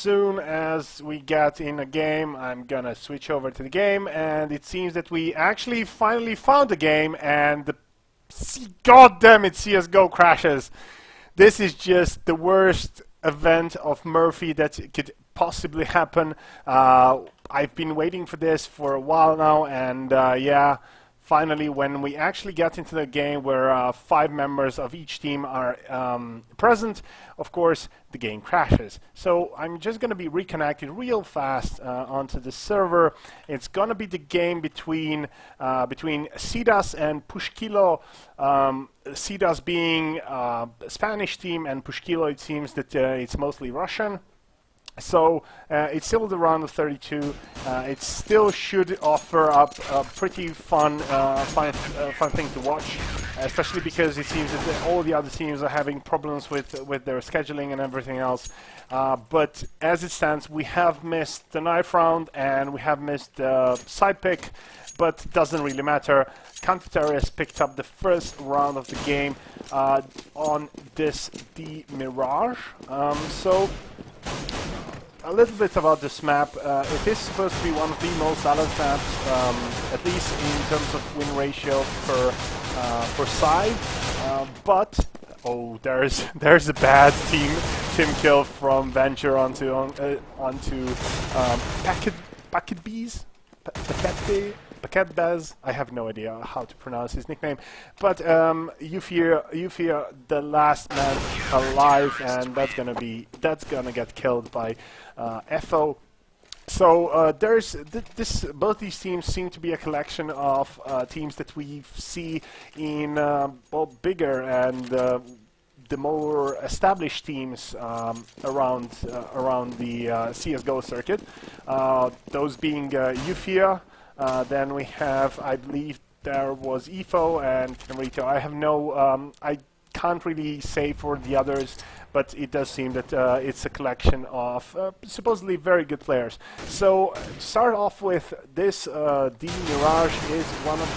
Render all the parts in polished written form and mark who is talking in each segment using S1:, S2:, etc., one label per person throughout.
S1: soon as we get in a game, I'm gonna switch over to the game, and it seems that we actually finally found the game, and the goddamn it, CSGO crashes. This is just the worst event of Murphy that could possibly happen. I've been waiting for this for a while now, and yeah, finally when we actually get into the game where 5 members of each team are present, of course the game crashes. So I'm just going to be reconnected real fast onto the server. It's going to be the game between sidas and Pushkilo. Sidas being a Spanish team, and Pushkilo, it seems that it's mostly Russian. So it's still the round of 32. It still should offer up a pretty fun thing to watch, especially because it seems that all the other teams are having problems with their scheduling and everything else. But as it stands, we have missed the knife round and we have missed the side pick, but it doesn't really matter. Counter-Terrorist picked up the first round of the game on this the Mirage. So a little bit about this map. It is supposed to be one of the most balanced maps, at least in terms of win ratio per side. But oh, there's a bad team kill from Venture onto Packet Bees. Paquet Bez, I have no idea how to pronounce his nickname, but you fear the last man alive, and that's gonna get killed by FO. So both these teams seem to be a collection of teams that we see in well, bigger and the more established teams around the CSGO circuit. Those being Eufia. Then we have, I believe there was EFO and Camarito. I have no, I can't really say for the others, but it does seem that it's a collection of supposedly very good players. So to start off with, this the Mirage is one of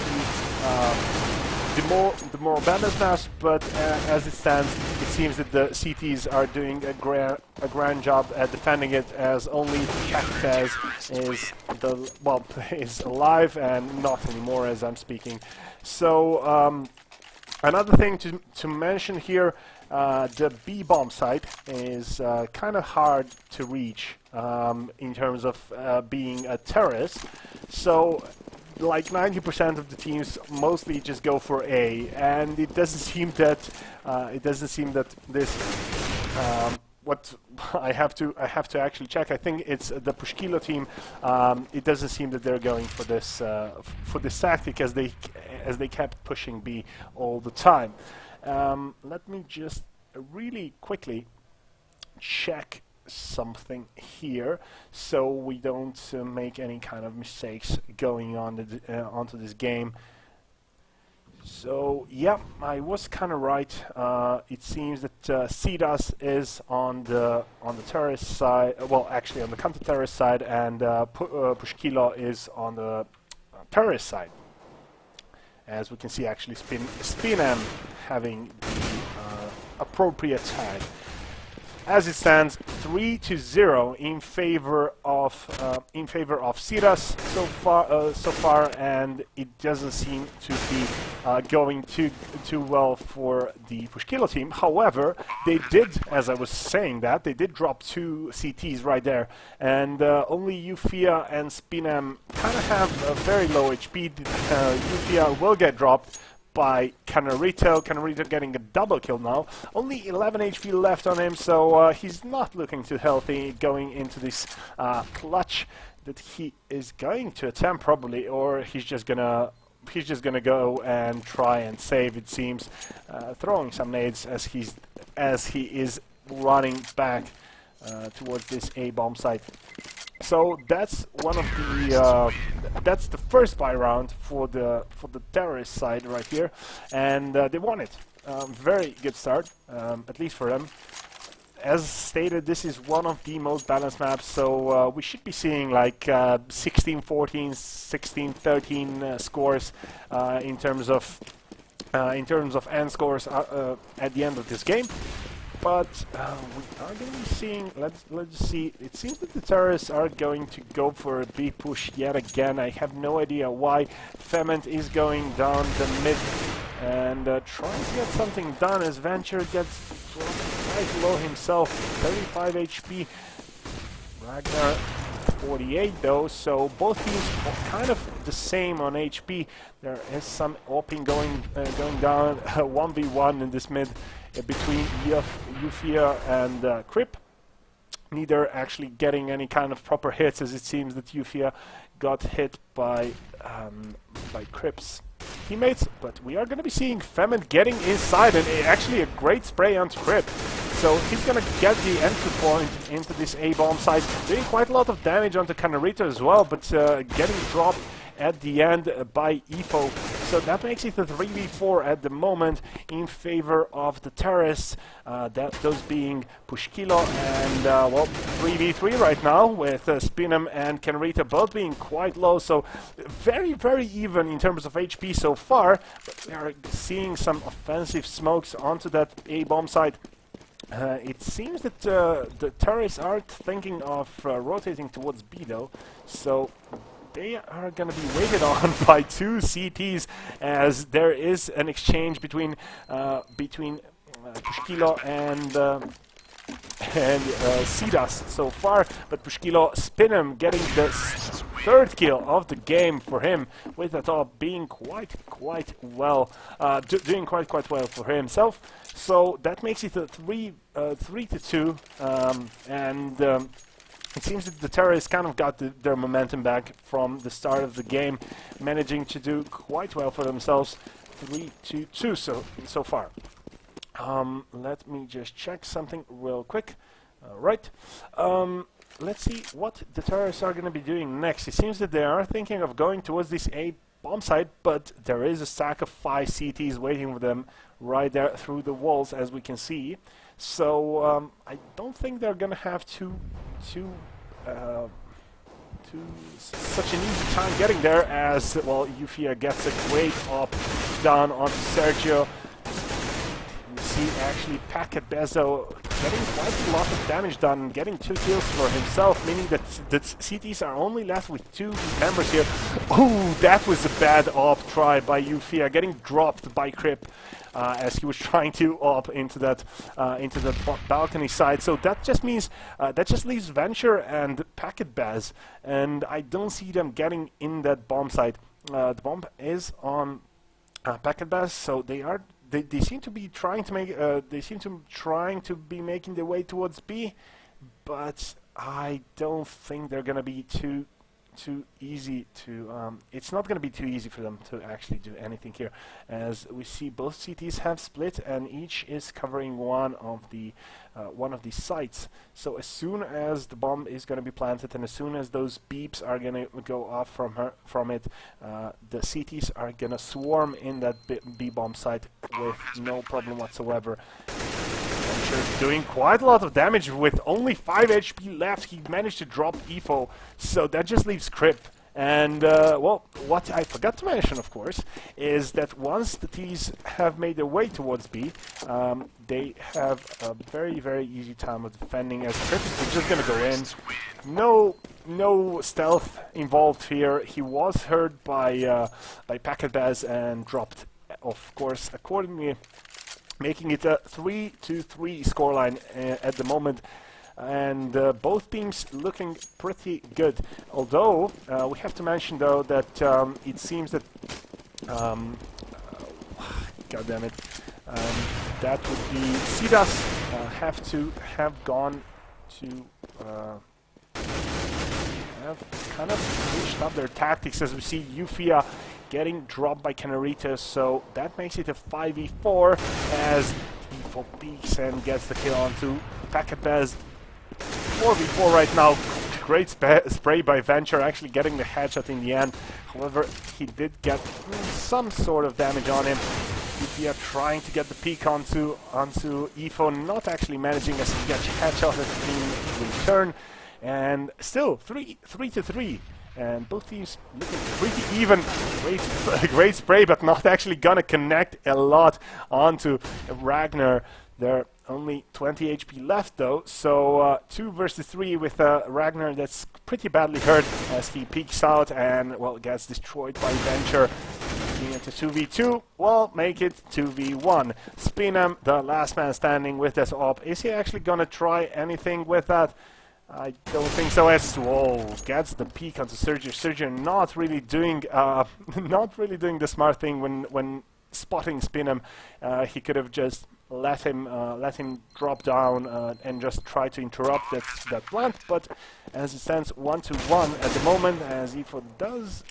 S1: the more balanced maps, but as it stands, it seems that the CTs are doing a grand job at defending it, as only Paquetez is alive and not anymore as I'm speaking. So another thing to mention here, the B bomb site is kind of hard to reach in terms of being a terrorist. So like 90% of the teams mostly just go for A, and it doesn't seem that this what I have to actually check. I think it's the Pushkilo team. It doesn't seem that they're going for this tactic, as they kept pushing B all the time. Let me just really quickly check something here so we don't make any kind of mistakes going on onto this game. So yeah, I was kind of right. It seems that sidas is on the terrorist side, well actually on the counter-terrorist side, and Pushkilo is on the terrorist side. As we can see, actually Spinem having the appropriate tag. As it stands, 3-0 in favor of sidas so far, and it doesn't seem to be going too well for the Pushkilo team. However, they did, as I was saying, that they did drop 2 CTs right there, and only Eufia and Spinem kind of have a very low HP. Eufia will get dropped by Camarito. Camarito getting a double kill now. Only 11 HP left on him, so he's not looking too healthy going into this clutch that he is going to attempt probably, or he's just gonna go and try and save. It seems throwing some nades as he is running back towards this A bomb site. So that's one of the that's the first buy round for the terrorist side right here, and they won it. Very good start, at least for them. As stated, this is one of the most balanced maps, so we should be seeing like 16-14, 16-13 scores in terms of end scores at the end of this game. but we are going to be seeing, let's see, it seems that the terrorists are going to go for a B push yet again. I have no idea why. Fement is going down the mid and trying to get something done as Venture gets quite low himself, 35 HP. Ragnar 48 though, so both teams are kind of the same on HP. There is some opening going down, 1v1 in this mid between Eufia and Crip. Neither actually getting any kind of proper hits, as it seems that Eufia got hit by Crip's teammates, but we are going to be seeing Fement getting inside, and actually a great spray onto Crip. So he's going to get the entry point into this A-bomb site, doing quite a lot of damage onto Canarito as well, but getting dropped at the end by EFO. So that makes it a 3v4 at the moment in favor of the terrorists, those being Pushkilo and, well, 3v3 right now with Spinham and Canarito both being quite low, so very, very even in terms of HP so far, but we are seeing some offensive smokes onto that A-bomb site. It seems that the terrorists aren't thinking of rotating towards B though, so they are going to be waited on by two CTs, as there is an exchange between Pushkilo and sidas so far, but Pushkilo Spinham getting the third kill of the game for him, with that all being quite well, doing quite well for himself. So that makes it a 3-2, and it seems that the terrorists kind of got their momentum back from the start of the game, managing to do quite well for themselves. 3-2 so far. Let me just check something real quick. Right. Let's see what the terrorists are going to be doing next. It seems that they are thinking of going towards this A bomb site, but there is a stack of 5 CTs waiting for them right there through the walls, as we can see. So I don't think they're going to have such an easy time getting there, as well Eufia gets a great op down onto Sergio. You see actually Packet Bezo getting quite a lot of damage done, getting 2 kills for himself, meaning that the CTs are only left with 2 members here. Ooh, that was a bad op try by Eufia, getting dropped by Crip as he was trying to op into that balcony side. So that just means that just leaves Venture and Packet Baz, and I don't see them getting in that bomb site. The bomb is on Packet Baz, so they seem to be trying to make making their way towards B, but I don't think they're gonna be too easy to it's not gonna be too easy for them to actually do anything here, as we see both CTs have split and each is covering one of the sites. So as soon as the bomb is going to be planted and as soon as those beeps are going to go off from it, the CTs are going to swarm in that B bomb site with no problem whatsoever. Venture doing quite a lot of damage with only 5 HP left. He managed to drop EFO, so that just leaves Crip. And, well, what I forgot to mention, of course, is that once the T's have made their way towards B, they have a very, very easy time of defending, as Crip is just going to go in. No stealth involved here. He was heard by Packet Baz and dropped, of course, accordingly, making it a 3-3 scoreline at the moment. And both teams looking pretty good. Although we have to mention though that it seems that God damn it, that would be sidas have gone to have kind of switched up their tactics, as we see Eufia getting dropped by Canarito, so that makes it a 5v4 as EFO peeks and gets the kill onto Packet Baz. 4v4 right now. Great spray by Venture, actually getting the headshot in the end. However, he did get some sort of damage on him. Eufia trying to get the peek onto EFO, not actually managing, as he gets headshot in return. And still 3-3. And both teams looking pretty even. Great spray, but not actually gonna connect a lot onto Ragnar there. Only 20 HP left though, so 2 versus 3 with Ragnar that's pretty badly hurt as he peeks out and, well, gets destroyed by Venture. Being into 2v2, well, make it 2v1. Spinem, the last man standing with this op. Is he actually gonna try anything with that? I don't think so. As well, gets the peek onto Sergio. Sergio not really doing the smart thing when spotting Spinem. He could have just let him drop down and just try to interrupt that plant. But as it stands 1-1 at the moment, as Efo does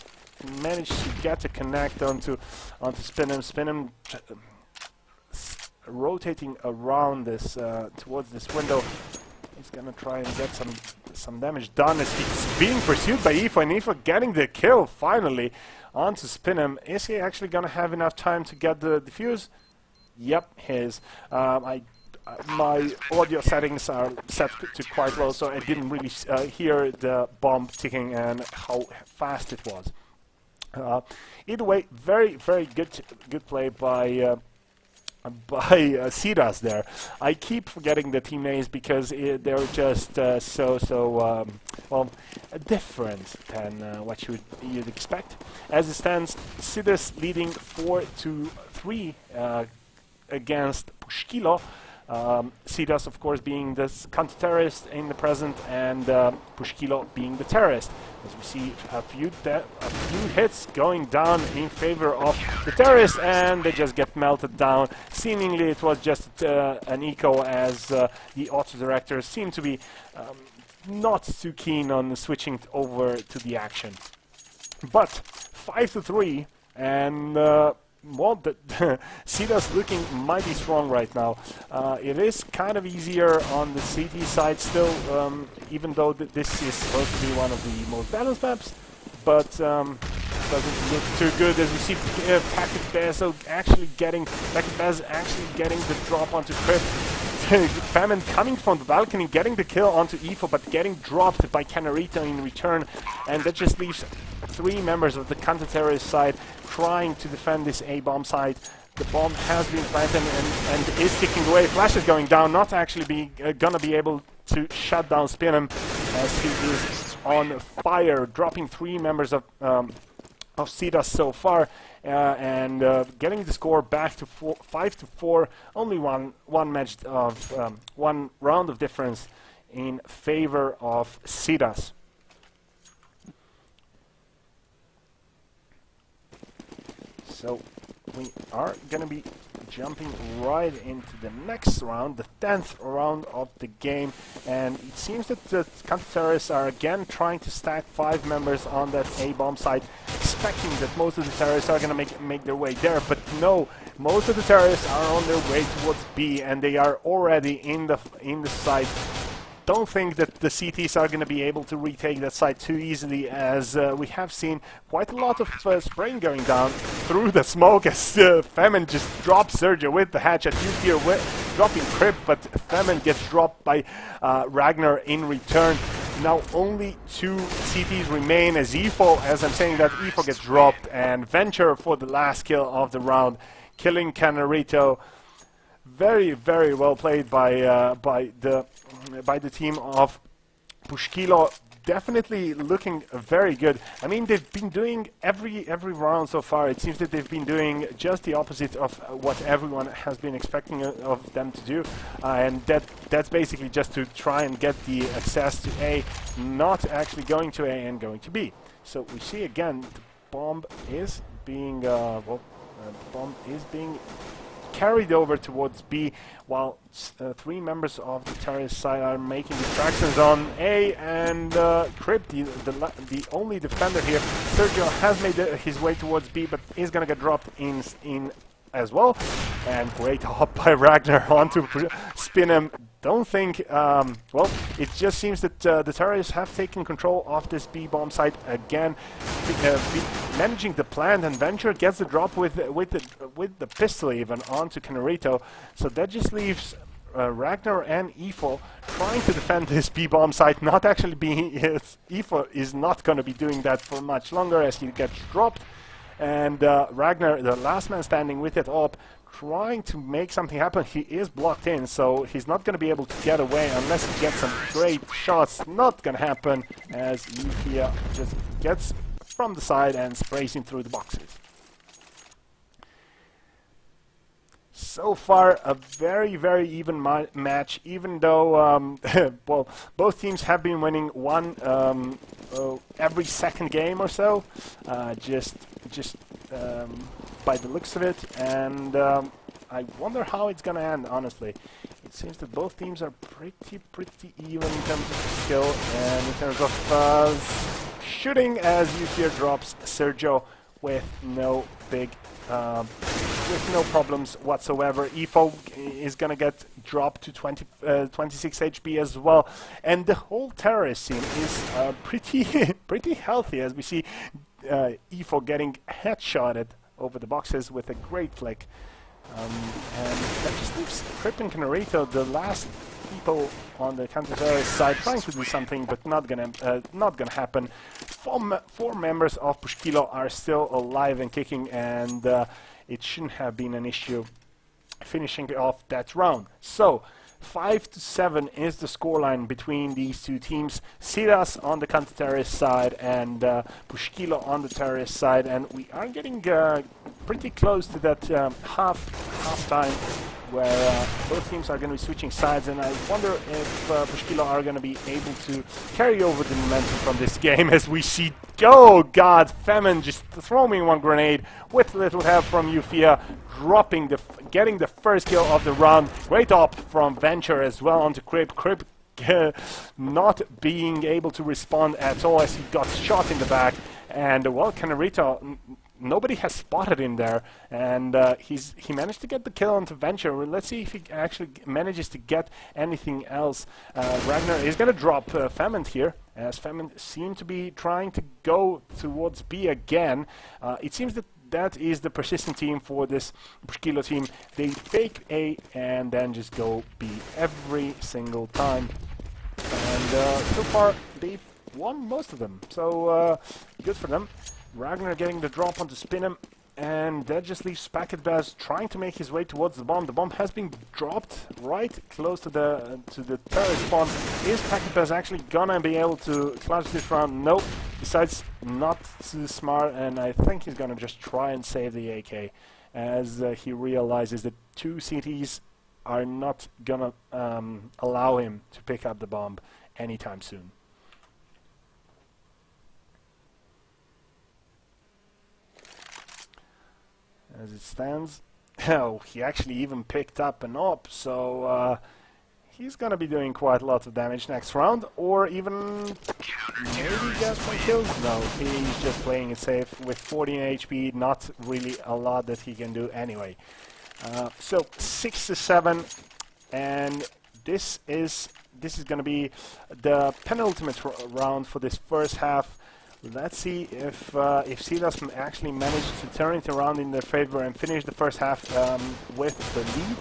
S1: manage to get a connect onto Spinem. Spinem rotating around this towards this window. He's gonna try and get some damage done as he's being pursued by Efo, and Efo getting the kill finally onto Spinem. Is he actually gonna have enough time to get the defuse? Yep, his. My audio settings are set to quite low, so I didn't really hear the bomb ticking and how fast it was. Either way, very good play by sidas there. I keep forgetting the team names because they're just so well different than what you'd expect. As it stands, sidas leading 4-3 against Pushkilo. sidas, of course, being the counter-terrorist in the present, and Pushkilo being the terrorist. As we see a few hits going down in favor of the terrorists, and they just get melted down. Seemingly, it was just an eco, as the auto directors seem to be not too keen on switching over to the action. But 5-3, and well, sidas looking mighty strong right now. It is kind of easier on the CT side still, even though this is supposed to be one of the most balanced maps, but doesn't look too good as we see Packet Bezo actually getting the drop onto Crypt. Famine coming from the balcony, getting the kill onto Efo, but getting dropped by Canarito in return, and that just leaves 3 members of the counter-terrorist side trying to defend this A-bomb site. The bomb has been planted and is ticking away. Flash is going down, not actually gonna be able to shut down Spinem, as he is on fire, dropping 3 members of sidas so far, and getting the score back to 5-4. Only one match of one round of difference in favor of sidas. So we are going to be jumping right into the next round, the 10th round of the game, and it seems that the counter-terrorists are again trying to stack 5 members on that A-bomb site, expecting that most of the terrorists are going to make their way there, but no, most of the terrorists are on their way towards B, and they are already in the site. Don't think that the CTs are going to be able to retake that site too easily, as we have seen quite a lot of spraying going down through the smoke, as Famine just drops Sergio with the hatch at U-tier, dropping Crypt, but Famine gets dropped by Ragnar in return. Now only 2 CTs remain, as Efo, as I'm saying that, Efo gets dropped, and Venture for the last kill of the round, killing Canarito. Very, very well played by the team of Pushkilo. Definitely looking very good. I mean, they've been doing every round so far. It seems that they've been doing just the opposite of what everyone has been expecting of them to do, and that's basically just to try and get the access to A, not actually going to A and going to B. So we see again the bomb is being carried over towards B, while 3 members of the terrorist side are making distractions on A, and Crypt, the only defender here. Sergio has made his way towards B, but is gonna get dropped in as well. And great hop by Ragnar onto Spinem. Don't think, well, it just seems that the terrorists have taken control of this B-bomb site again, managing the plant, and Venture gets the drop with the pistol even onto Canarito. So that just leaves Ragnar and Efo trying to defend this B-bomb site, not actually being... Efo is not going to be doing that for much longer as he gets dropped. And Ragnar, the last man standing with it up, trying to make something happen. He is blocked in, so he's not going to be able to get away unless he gets some great shots. Not going to happen, as Yufia just gets from the side and sprays him through the boxes. So far, a very, very even match, even though, well, both teams have been winning every second game or so, just by the looks of it, and I wonder how it's gonna end, honestly. It seems that both teams are pretty even in terms of skill and in terms of shooting, as Yufia drops Sergio with no problems whatsoever. Efo is gonna get dropped to 26 HP as well, and the whole terrorist scene is pretty healthy, as we see Efo getting headshotted over the boxes with a great flick, and that just leaves Crip and Canarito, the last people on the counter-terrorist side, trying to do something, but not gonna happen. Four members of Pushkilo are still alive and kicking, and it shouldn't have been an issue finishing off that round. So 5-7 is the scoreline between these two teams. Sidas on the counter-terrorist side and Pushkilo on the terrorist side, and we are getting pretty close to that half time where both teams are going to be switching sides, and I wonder if Pushkilo are going to be able to carry over the momentum from this game, as we see, oh god, Famine just throwing one grenade with little help from Yufia, getting the first kill of the round. Great op from Venture as well onto Crip. Crip not being able to respond at all as he got shot in the back, and well, Canarito, nobody has spotted him there, and he managed to get the kill onto Venture. Let's see if he actually manages to get anything else. Ragnar is going to drop Famine here, as Famine seemed to be trying to go towards B again. It seems that is the persistent team for this Pushkilo team. They fake A and then just go B every single time, and so far they've won most of them, so good for them. Ragnar getting the drop onto Spinham, and that just leaves Packetbaz trying to make his way towards the bomb. The bomb has been dropped right close to the terrorist spawn. Is Packetbaz actually gonna be able to clutch this round? Nope. Decides not too smart, and I think he's gonna just try and save the AK, as he realizes that two CTs are not gonna allow him to pick up the bomb anytime soon. As it stands, oh, he actually even picked up an op, so he's gonna be doing quite a lot of damage next round, or even maybe get some kills. No, he's just playing it safe with 14 HP, not really a lot that he can do anyway. So 6-7, and this is gonna be the penultimate round for this first half. Let's see if Silas actually managed to turn it around in their favor and finish the first half with the lead,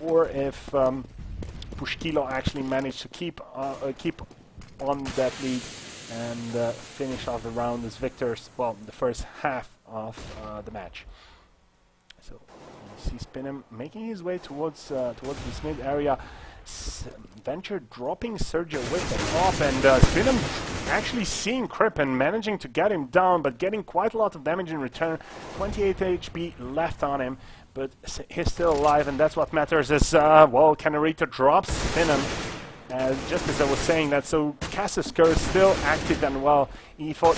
S1: or if Pushkilo actually managed to keep on that lead and finish off the round as victors. Well, the first half of the match. So you see Spinham making his way towards this mid area. Venture dropping Sergio with the top, and Spinham actually seeing Crip and managing to get him down, but getting quite a lot of damage in return. 28 HP left on him, but he's still alive, and that's what matters. As well, Canarito drops Spinham, just as I was saying that. So Casus Curse still active and well. Efo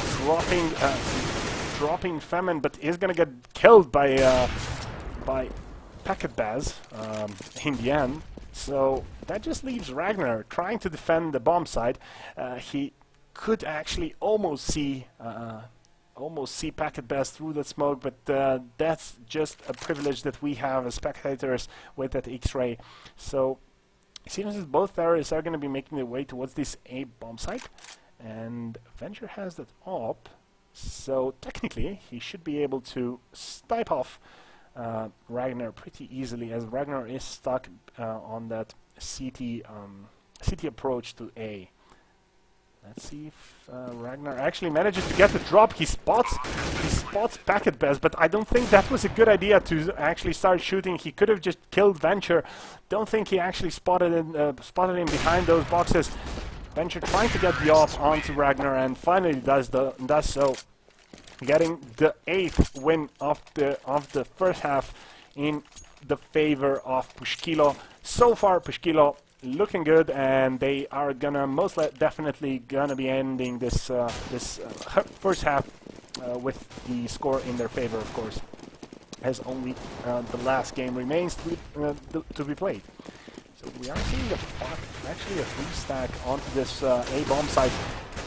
S1: dropping Famine, but is gonna get killed by Packetbaz in the end. So that just leaves Ragnar trying to defend the bomb side. He could actually almost see Packetbaz through that smoke, but that's just a privilege that we have as spectators with that X-ray. So it seems that both terrorists are going to be making their way towards this A bomb site, and Venture has that op, so technically he should be able to snipe off Ragnar pretty easily, as Ragnar is stuck on that CT approach to A. Let's see if Ragnar actually manages to get the drop. He spots Packet Bez, but I don't think that was a good idea to actually start shooting. He could have just killed Venture. Don't think he actually spotted him behind those boxes. Venture trying to get the AWP onto Ragnar, and finally does so, getting the 8th win of the first half in the favor of Pushkilo. So far, Pushkilo looking good, and they are gonna definitely gonna be ending this first half with the score in their favor, of course, as only the last game remains to be played. So we are seeing actually a 3-stack onto this A bomb site.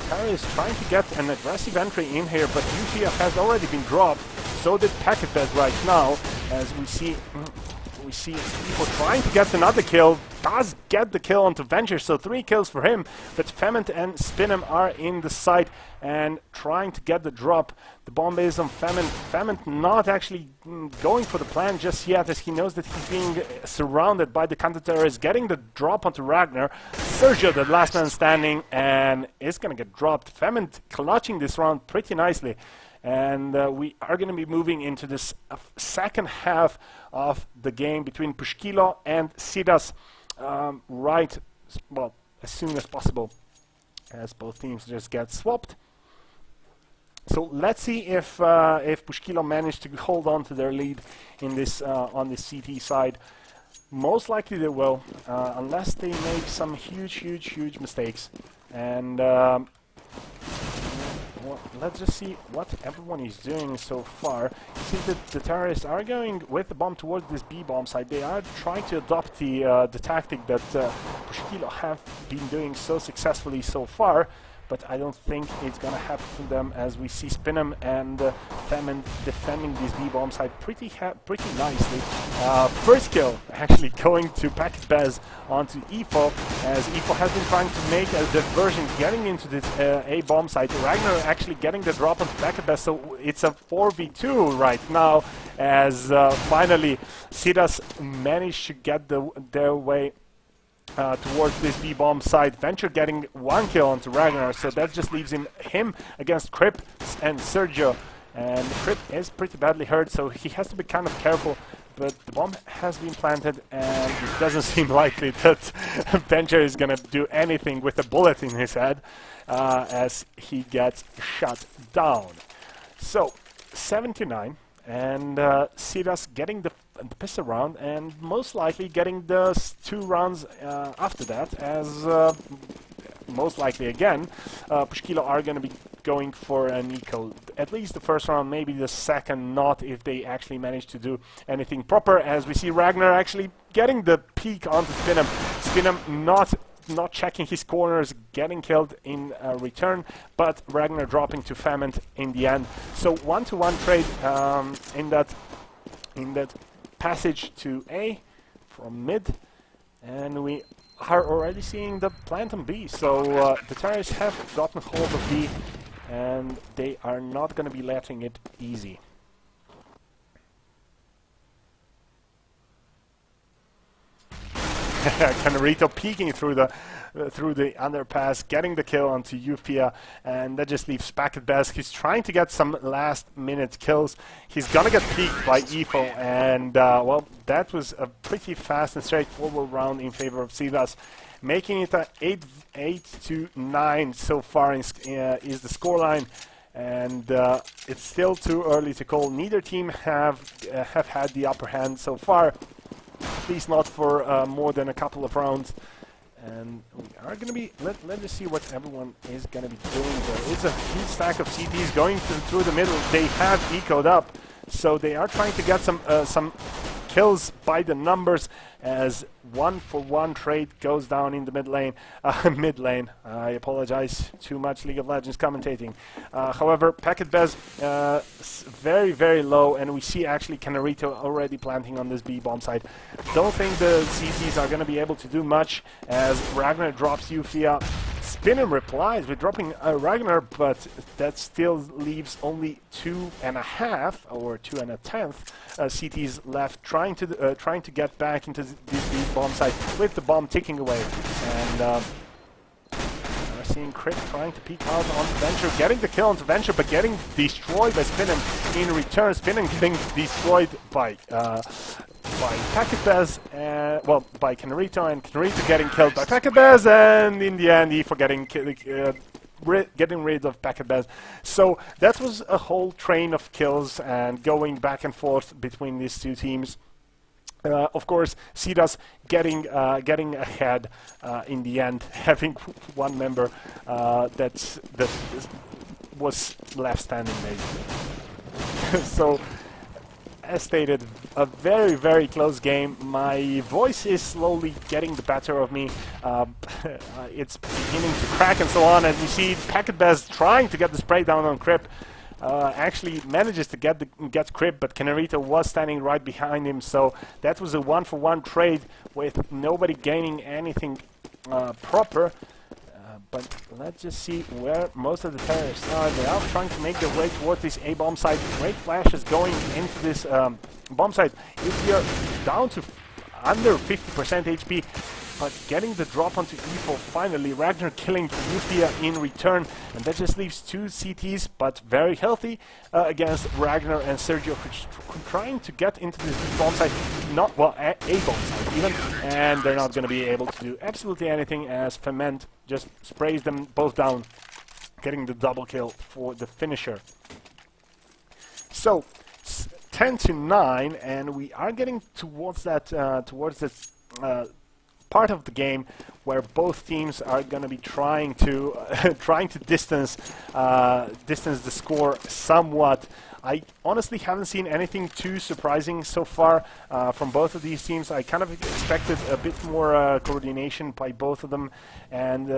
S1: Tara is trying to get an aggressive entry in here, but UTF has already been dropped. So did Packet Bed right now, as we see people trying to get another kill. Does get the kill onto Venture, so 3 kills for him. But Fament and Spinham are in the site and trying to get the drop. The bomb is on Fament. Fament not actually going for the plan just yet, as he knows that he's being surrounded by the counter-terrorists. Getting the drop onto Ragnar. Sergio, the last man standing, and is going to get dropped. Fament clutching this round pretty nicely. And we are going to be moving into this second half of the game between Pushkilo and sidas, as soon as possible, as both teams just get swapped. So let's see if Pushkilo managed to hold on to their lead in this on the CT side. Most likely they will, unless they make some huge mistakes. And well, let's just see what everyone is doing so far. You see that the terrorists are going with the bomb towards this B bomb site. They are trying to adopt the tactic that Pushkilo have been doing so successfully so far, but I don't think it's gonna happen for them, as we see Spinham and Famine defending this B bomb site pretty nicely. First kill actually going to Packet Bez onto EFO, as EFO has been trying to make a diversion getting into this A bomb site. Ragnar actually getting the drop on Packet Bez, so it's a 4v2 right now, as finally sidas managed to get their way towards this B-bomb side. Venture getting 1 kill onto Ragnar, so that just leaves him against Crip and Sergio. And Crip is pretty badly hurt, so he has to be kind of careful. But the bomb has been planted, and it doesn't seem likely that Venture is gonna do anything with a bullet in his head, as he gets shot down. So 7-9, and sidas getting the pistol round, and most likely getting the 2 rounds after that, as most likely again Pushkilo are going to be going for an eco. At least the first round, maybe the second not, if they actually manage to do anything proper, as we see Ragnar actually getting the peek onto Spinham. Spinham not checking his corners, getting killed in return, but Ragnar dropping to Famine in the end. So 1-to-1 trade in that passage to A from mid, and we are already seeing the plant on B. So the terrorists have gotten hold of B, and they are not going to be letting it easy. Canarito peeking through the underpass, getting the kill onto Eupia, and that just leaves Packet Bez. He's trying to get some last-minute kills. He's gonna get peeked by EFO, and well, that was a pretty fast and straightforward round in favor of sidas, making it a 8-9 so far is the scoreline. And it's still too early to call. Neither team have had the upper hand so far, at least not for more than a couple of rounds. And we are going to be, let's just see what everyone is going to be doing there. It's a huge stack of CTs going through the middle. They have ecoed up, so they are trying to get some kills by the numbers, as 1-for-1 trade goes down in the mid lane. I apologize, too much League of Legends commentating. However, Packet Bez very low, and we see actually Canarito already planting on this B bomb side. Don't think the CTs are going to be able to do much, as Ragnar drops Eufia. Spinham replies with dropping Ragnar, but that still leaves only 2.5 or 2 1/10 CTs left, trying to get back into this bomb site with the bomb ticking away. And seeing Crit trying to peek out on Venture, getting the kill onto Venture, but getting destroyed by Spin'em in return. Spin'em getting destroyed by Packetbez, well, by Canarito, and Canarito getting killed by Packetbez, and in the end, he getting rid of Packetbez. So that was a whole train of kills and going back and forth between these two teams. Of course, sidas getting ahead in the end, having one member that was left standing, basically. So, as stated, a very, very close game. My voice is slowly getting the better of me. It's beginning to crack and so on. As you see, Packetbez trying to get the spray down on Crip. Actually manages to get Crip, but Canarito was standing right behind him, so that was a one-for-one trade with nobody gaining anything proper. But let's just see where most of the terrorists are. They are trying to make their way towards this A bomb site. Great flashes going into this bomb site. If you're down to under 50% HP, but getting the drop onto E4 finally, Ragnar killing Euphia in return, and that just leaves two CTs, but very healthy against Ragnar and Sergio, trying to get into this bomb site, not, well, a bomb site even, and they're not going to be able to do absolutely anything as Ferment just sprays them both down, getting the double kill for the finisher. So, 10-9, and we are getting towards that, part of the game where both teams are going to be trying to distance the score somewhat. I honestly haven't seen anything too surprising so far from both of these teams. I kind of expected a bit more coordination by both of them, and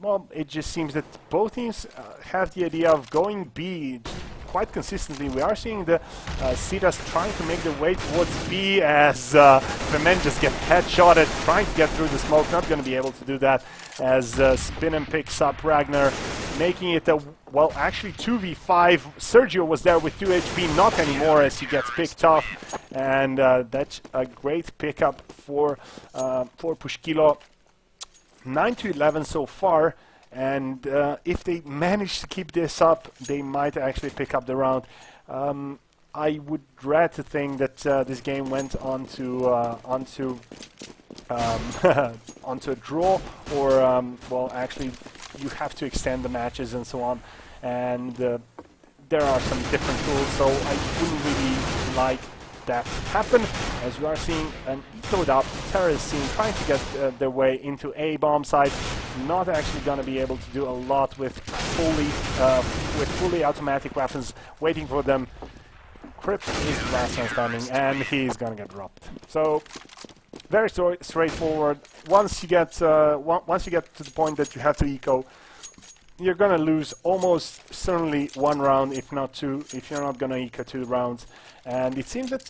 S1: well, it just seems that both teams have the idea of going B quite consistently. We are seeing the sidas trying to make their way towards B as the men just get headshotted, trying to get through the smoke, not going to be able to do that as Spin'em picks up Ragnar, making it a, well, actually 2v5. Sergio was there with 2 HP, not anymore as he gets picked off, and that's a great pickup for Pushkilo. 9-11 so far. And if they manage to keep this up, they might actually pick up the round. I would dread to think that this game went onto onto a draw, or well, actually, you have to extend the matches and so on. And there are some different rules, so I wouldn't really like that happen, as we are seeing an ecoed up terrorist team trying to get their way into A bomb site. Not actually going to be able to do a lot with fully automatic weapons waiting for them. Crip is the last man standing, and he's going to get dropped. So very straightforward. Once you get to the point that you have to eco, you're going to lose almost certainly one round, if not two, if you're not going to eco 2 rounds. And it seems that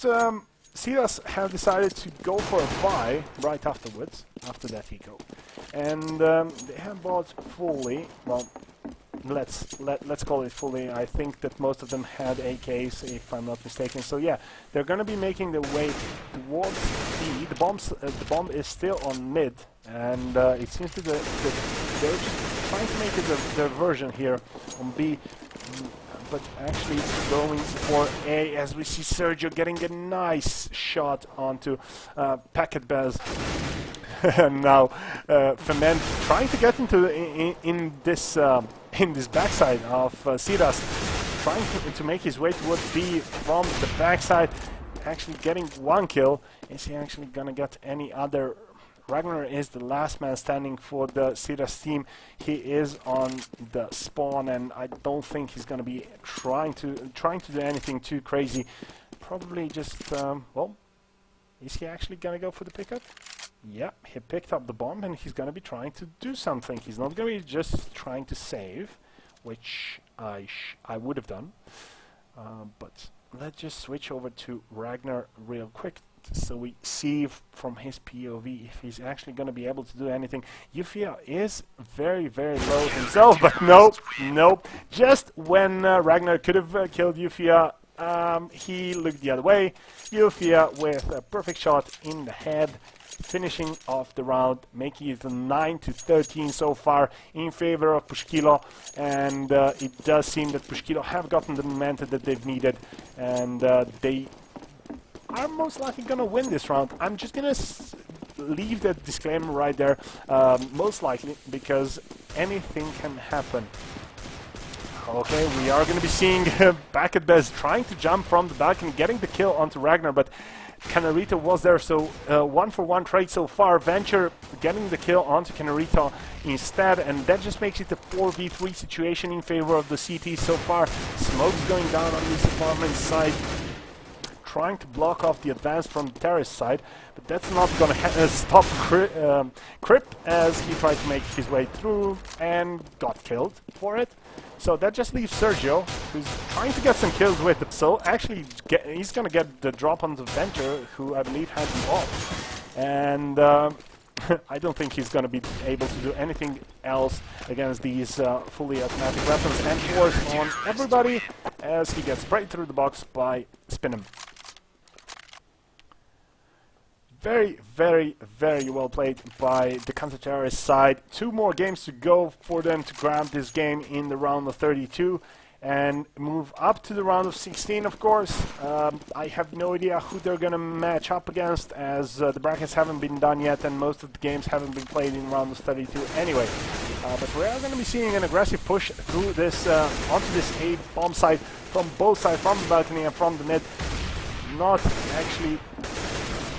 S1: sidas have decided to go for a buy right afterwards, after that eco. And they have bought fully, well, let's call it fully. I think that most of them had AKs, if I'm not mistaken. So yeah, they're going to be making their way towards B. The bomb is still on mid, and it seems that they're just trying to make it a diversion here on B. But actually going for A, as we see Sergio getting a nice shot onto Packetbez. And now Ferment trying to get into in this backside of sidas, trying to make his way towards B from the backside, actually getting one kill. Is he actually gonna get any other? Ragnar is the last man standing for the sidas team. He is on the spawn, and I don't think he's going to be trying to do anything too crazy. Probably just well, is he actually going to go for the pickup? Yeah, he picked up the bomb, and he's going to be trying to do something. He's not going to be just trying to save, which I would have done. But let's just switch over to Ragnar real quick, so we see from his POV if he's actually going to be able to do anything. Euphia is very, very low himself, but nope. Just when Ragnar could have killed Euphia, he looked the other way. Euphia with a perfect shot in the head, finishing off the round, making it 9-13 so far in favor of Pushkilo, and it does seem that Pushkilo have gotten the momentum that they've needed, and they are most likely gonna win this round. I'm just gonna leave that disclaimer right there, most likely, because anything can happen. Okay, we are going to be seeing back at best trying to jump from the back and getting the kill onto Ragnar, but Canarito was there, so 1-for-1 trade so far. Venture getting the kill onto Canarito instead, and that just makes it a 4v3 situation in favor of the CT so far. Smoke's going down on this apartment side, trying to block off the advance from the terrace side, but that's not going to stop Crip as he tried to make his way through and got killed for it. So that just leaves Sergio, who's trying to get some kills with it. So actually, he's going to get the drop on the Venture, who I believe had the off. And I don't think he's going to be able to do anything else against these fully automatic weapons. And force on everybody as he gets sprayed through the box by Spinem. Very, very, very well played by the counter-terrorist side. 2 more games to go for them to grab this game in the round of 32 and move up to the round of 16, of course. I have no idea who they're going to match up against, as the brackets haven't been done yet and most of the games haven't been played in round of 32 anyway. But we are going to be seeing an aggressive push through this, onto this A bomb site from both sides, from the balcony and from the mid. Not actually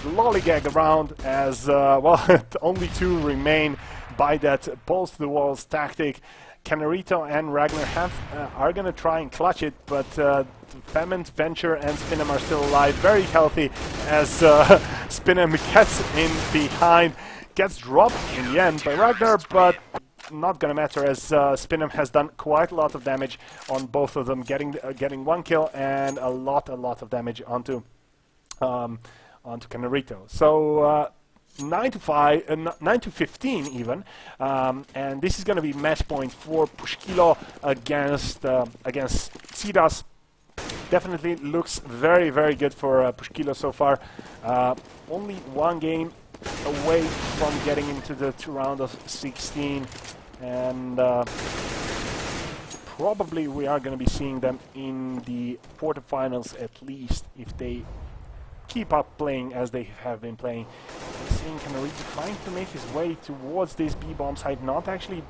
S1: lollygag around, as well, only 2 remain by that balls to the walls tactic. Canarito and Ragnar are going to try and clutch it, but Famine, Venture and Spinem are still alive, very healthy, as Spinem gets in behind, gets dropped in the end by Ragnar, but not gonna matter, as Spinem has done quite a lot of damage on both of them, getting 1 kill and a lot of damage onto Canarito. So 9-15 even, and this is going to be match point for Pushkilo against sidas. Definitely looks very, very good for Pushkilo so far. Only 1 game away from getting into the round of 16, and probably we are going to be seeing them in the quarterfinals at least, if they keep up playing as they have been playing. Seeing Canarito trying to make his way towards this B-bomb site, not actually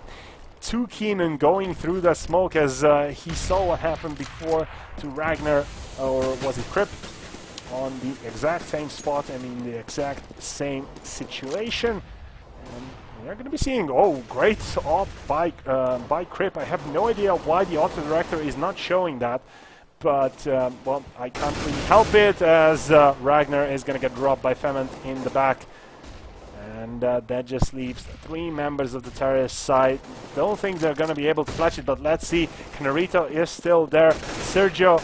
S1: too keen on going through the smoke, as he saw what happened before to Ragnar, or was it Crip, on the exact same spot and in the exact same situation. And we're going to be seeing, oh, great off by Crip. I have no idea why the auto director is not showing that. But, well, I can't really help it, as Ragnar is going to get dropped by Famine in the back. And that just leaves 3 members of the terrorist side. Don't think they're going to be able to clutch it, but let's see. Canarito is still there. Sergio,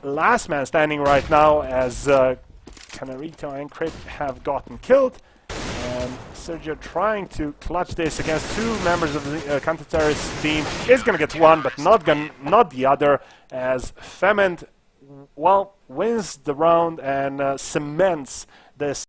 S1: last man standing right now, as Canarito and Crip have gotten killed. And Sergio trying to clutch this against 2 members of the counter-terrorist team. Is going to get 1, but not the other, as Famine, well, wins the round and cements this